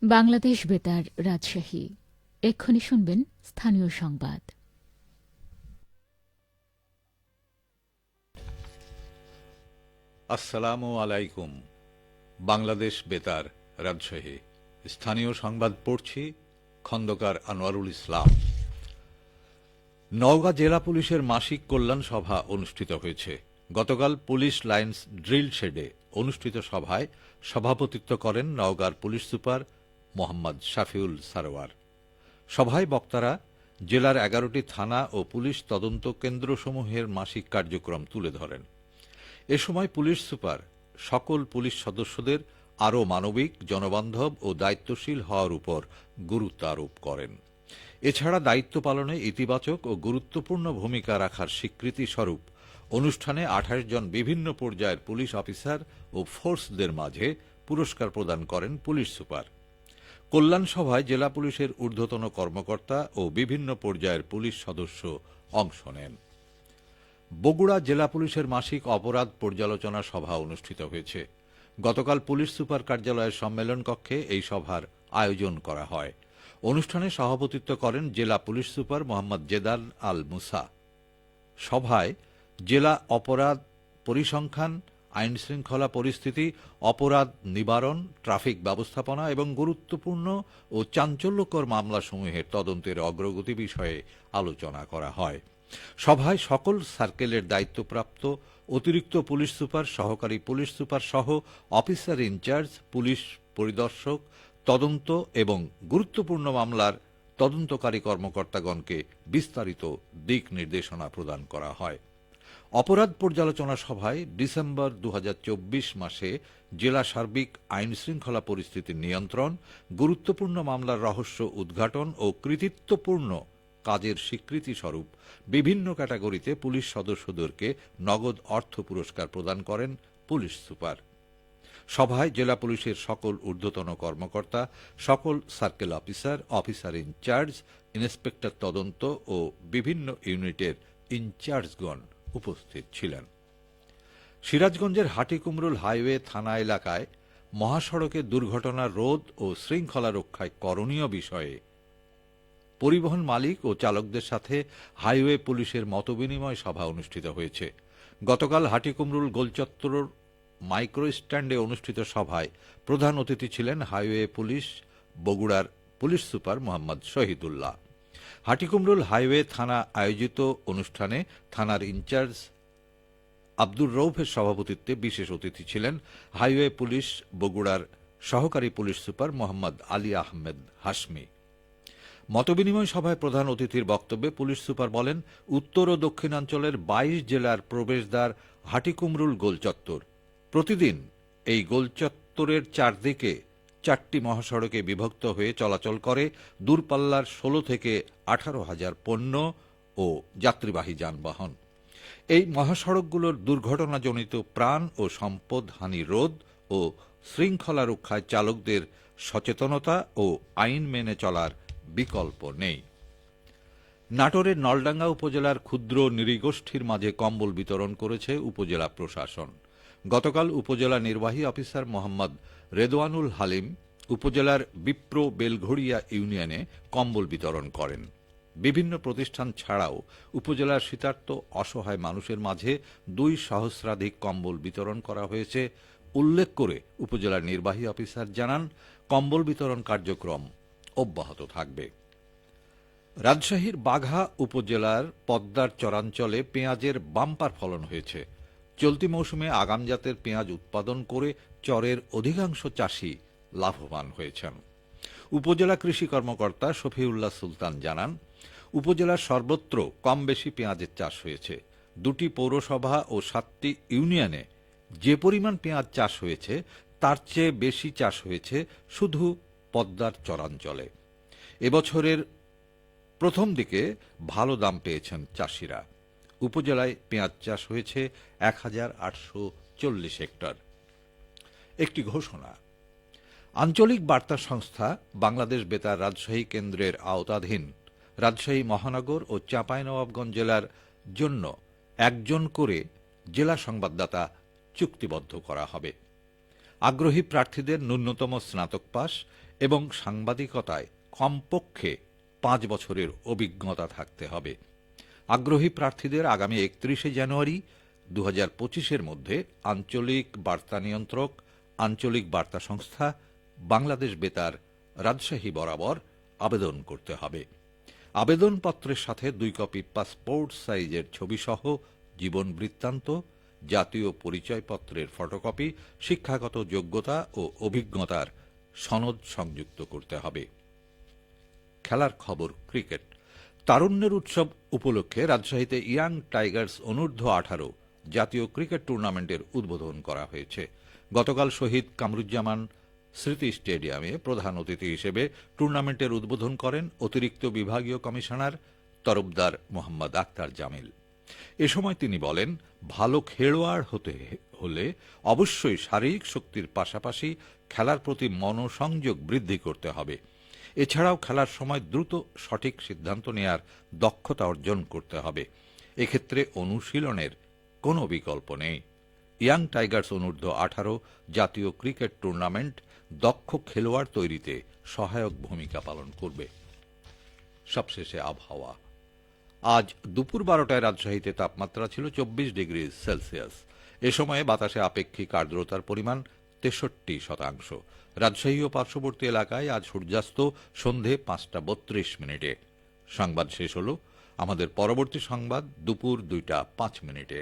বাংলাদেশ বেতার রাজশাহী। এক্ষুনি শুনবেন স্থানীয় সংবাদ। আসসালামু আলাইকুম। বাংলাদেশ বেতার রাজশাহী স্থানীয় সংবাদ পড়ছি খন্দকার আনোয়ারুল ইসলাম। নওগাঁ জেলা পুলিশের মাসিক কল্যাণ সভা অনুষ্ঠিত হয়েছে। গতকাল পুলিশ লাইন্স ড্রিল শেডে অনুষ্ঠিত সভায় সভাপতিত্ব করেন নওগাঁর পুলিশ সুপার মোহাম্মদ শাফিউল সারোয়ার। সভায় বক্তারা জেলার 11টি থানা ও পুলিশ তদন্ত কেন্দ্রসমূহের মাসিক কার্যক্রম তুলে ধরেন। এ সময় পুলিশ সুপার সকল পুলিশ সদস্যদের আরও মানবিক, জনবান্ধব ও দায়িত্বশীল হওয়ার উপর গুরুত্ব আরোপ করেন। এছাড়া দায়িত্ব পালনে ইতিবাচক ও গুরুত্বপূর্ণ ভূমিকা রাখার স্বীকৃতি স্বরূপ অনুষ্ঠানে 28 জন বিভিন্ন পর্যায়ের পুলিশ অফিসার ও ফোর্সদের মাঝে পুরস্কার প্রদান করেন পুলিশ সুপার। কল্যাণ সভায় জেলা পুলিশের ঊর্ধ্বতন কর্মকর্তা ও বিভিন্ন পর্যায়ের পুলিশ সদস্য অংশ নেন। বগুড়া জেলা পুলিশের মাসিক অপরাধ পর্যালোচনা সভা অনুষ্ঠিত হয়েছে। গতকাল পুলিশ সুপার কার্যালয়ের সম্মেলন কক্ষে এই সভার আয়োজন করা হয়। অনুষ্ঠানে সভাপতিত্ব করেন জেলা পুলিশ সুপার মোহাম্মদ জেদার আল মুসা। সভায় জেলা অপরাধ পরিসংখ্যান, আইন শৃঙ্খলা পরিস্থিতি, অপরাধ নিবারণ, ট্রাফিক ব্যবস্থাপনা এবং গুরুত্বপূর্ণ ও চাঞ্চল্যকর মামলাসমূহের তদন্তের অগ্রগতি বিষয়ে আলোচনা করা হয়। সভায় সকল সার্কেলের দায়িত্বপ্রাপ্ত অতিরিক্ত পুলিশ সুপার, সহকারী পুলিশ সুপার সহ অফিসার ইনচার্জ, পুলিশ পরিদর্শক, তদন্ত এবং গুরুত্বপূর্ণ মামলার তদন্তকারী কর্মকর্তাগণকে বিস্তারিত দিক নির্দেশনা প্রদান করা হয়। অপরাধ পর্যালোচনা সভায় ডিসেম্বর 2024 মাসে জেলা সার্বিক আইন শৃঙ্খলা পরিস্থিতির নিয়ন্ত্রণ, গুরুত্বপূর্ণ মামলার রহস্য উদ্ঘাটন ও কৃতিত্বপূর্ণ কাজের স্বীকৃতি স্বরূপ বিভিন্ন ক্যাটাগরিতে পুলিশ সদস্যদেরকে নগদ অর্থ পুরস্কার প্রদান করেন পুলিশ সুপার। সভায় জেলা পুলিশের সকল ঊর্ধ্বতন কর্মকর্তা, সকল circle officer, officer in charge, inspector তদন্ত ও বিভিন্ন ইউনিটের ইনচার্জগণ উপস্থিত ছিলেন। সিরাজগঞ্জের হাটিকুমরুল হাইওয়ে থানা এলাকায় মহাসড়কে দুর্ঘটনা রোধ ও শৃঙ্খলা রক্ষায় করণীয় বিষয়ে পরিবহন মালিক ও চালকদের সাথে হাইওয়ে পুলিশের মতবিনিময় সভা অনুষ্ঠিত হয়েছে। গতকাল হাটিকুমরুল গোলচত্বর মাইক্রো স্ট্যান্ডে অনুষ্ঠিত সভায় প্রধান অতিথি ছিলেন হাইওয়ে পুলিশ বগুড়ার police super Mohammad Shahidullah. Hatikumrul highway থানা আয়োজিত অনুষ্ঠানে থানার ইনচার্জ আব্দুর রৌফের সভাপতিত্বে বিশেষ অতিথি ছিলেন হাইওয়ে পুলিশ বগুড়ার সহকারী পুলিশ সুপার মোহাম্মদ আলী আহমেদ হাশমি। মতবিনিময় সভায় প্রধান অতিথির বক্তব্যে পুলিশ সুপার বলেন, উত্তর ও দক্ষিণাঞ্চলের 22 জেলার প্রবেশদ্বার হাটিকুমরুল গোলচত্বর। প্রতিদিন এই গোলচত্বরের চারদিকে 4টি মহাসড়কে বিভক্ত হয়ে চলাচল করে দূরপাল্লার 16 থেকে 18,000 পণ্য ও যাত্রীবাহী যানবাহন। এই মহাসড়কগুলোর দুর্ঘটনাজনিত প্রাণ ও সম্পদ হানি রোধ ও শৃঙ্খলা রক্ষায় চালকদের সচেতনতা ও আইন মেনে চলার বিকল্প নেই। নাটোরের নলডাঙ্গা উপজেলার ক্ষুদ্র নৃগোষ্ঠীর মাঝে কম্বল বিতরণ করেছে উপজেলা প্রশাসন। গতকাল উপজেলা নির্বাহী অফিসার মোহাম্মদ রেদওয়ানুল হালিম উপজেলার বিপ্র বেলঘড়িয়া ইউনিয়নে কম্বল বিতরণ করেন। বিভিন্ন প্রতিষ্ঠান ছাড়াও উপজেলার শীতার্ত অসহায় মানুষের মাঝে 2 সহস্রাধিক কম্বল বিতরণ করা হয়েছে উল্লেখ করে উপজেলার নির্বাহী অফিসার জানান, কম্বল বিতরণ কার্যক্রম অব্যাহত থাকবে। রাজশাহীর বাঘা উপজেলার পদ্মার চরাঞ্চলে পেঁয়াজের বাম্পার ফলন হয়েছে। চলতি মৌসুমে আগাম জাতের পেঁয়াজ উৎপাদন করে চরের অধিকাংশ চাষি লাভবান হয়েছেন। উপজেলা কৃষি কর্মকর্তা শফিউল্লাহ সুলতান জানান, উপজেলার সর্বত্র কম বেশি পেঁয়াজের চাষ হয়েছে। 2টি পৌরসভা ও 7টি ইউনিয়নে যে পরিমাণ পেঁয়াজ চাষ হয়েছে তার চেয়ে বেশি চাষ হয়েছে শুধু পদ্মার চরাঞ্চলে। এবছরের প্রথম দিকে ভালো দাম পেয়েছেন চাষিরা। উপজেলায় পেঁয়াজ চাষ হয়েছে 1840 হেক্টর। একটি ঘোষণা, আঞ্চলিক বার্তা সংস্থা বাংলাদেশ বেতার রাজশাহী কেন্দ্রের আওতাধীন রাজশাহী মহানগর ও চাঁপাইনবাবগঞ্জ জেলার জন্য 1 জন করে জেলা সংবাদদাতা চুক্তিবদ্ধ করা হবে। আগ্রহী প্রার্থীদের ন্যূনতম স্নাতক পাস এবং সাংবাদিকতায় কমপক্ষে ৫ বছরের অভিজ্ঞতা থাকতে হবে। আগ্রহী প্রার্থীদের আগামী ৩১ জানুয়ারি ২০২৫-এর মধ্যে আঞ্চলিক বার্তা নিয়ন্ত্রক, আঞ্চলিক বার্তা সংস্থা, বাংলাদেশ বেতার, রাজশাহী বরাবর আবেদন করতে হবে। আবেদনপত্রের সাথে ২ কপি পাসপোর্ট সাইজের ছবিসহ জীবন বৃত্তান্ত, জাতীয় পরিচয়পত্রের ফটোকপি, শিক্ষাগত যোগ্যতা ও অভিজ্ঞতার সনদ সংযুক্ত করতে হবে। খেলার খবর ক্রিকেট। তারুণ্যের উৎসব উপলক্ষে রাজশাহীতে ইয়াং টাইগার্স অনূর্ধ্ব-18 জাতীয় ক্রিকেট টুর্নামেন্টের উদ্বোধন করা হয়েছে। গতকাল শহীদ কামরুজ্জামান স্মৃতি স্টেডিয়ামে প্রধান অতিথি হিসেবে টুর্নামেন্টের উদ্বোধন করেন অতিরিক্ত বিভাগীয় কমিশনার তরফদার মোহাম্মদ আক্তার জামিল। এ সময় তিনি বলেন, ভালো খেলোয়াড় হতে হলে অবশ্যই শারীরিক শক্তির পাশাপাশি খেলার প্রতি মনোসংযোগ বৃদ্ধি করতে হবে। এছাড়াও খেলার সময় দ্রুত সঠিক সিদ্ধান্ত নেয়ার দক্ষতা অর্জন করতে হবে। এক্ষেত্রে অনুশীলনের কোনো বিকল্প নেই। ইয়াং টাইগার্স অনূর্ধ্ব-18 জাতীয় ক্রিকেট টুর্নামেন্ট দক্ষ খেলোয়াড় তৈরিতে সহায়ক ভূমিকা পালন করবে। সবশেষে আবহাওয়া। আজ দুপুর 12টায় রাজশাহীতে তাপমাত্রা ছিল 24 ডিগ্রি সেলসিয়াস। এ সময়ে বাতাসে আপেক্ষিক আর্দ্রতার পরিমাণ 63%। রাজশাহী ও পার্শ্ববর্তী এলাকায় আজ সূর্যাস্ত সন্ধে 5:32। সংবাদ শেষ হল। আমাদের পরবর্তী সংবাদ দুপুর 2:05।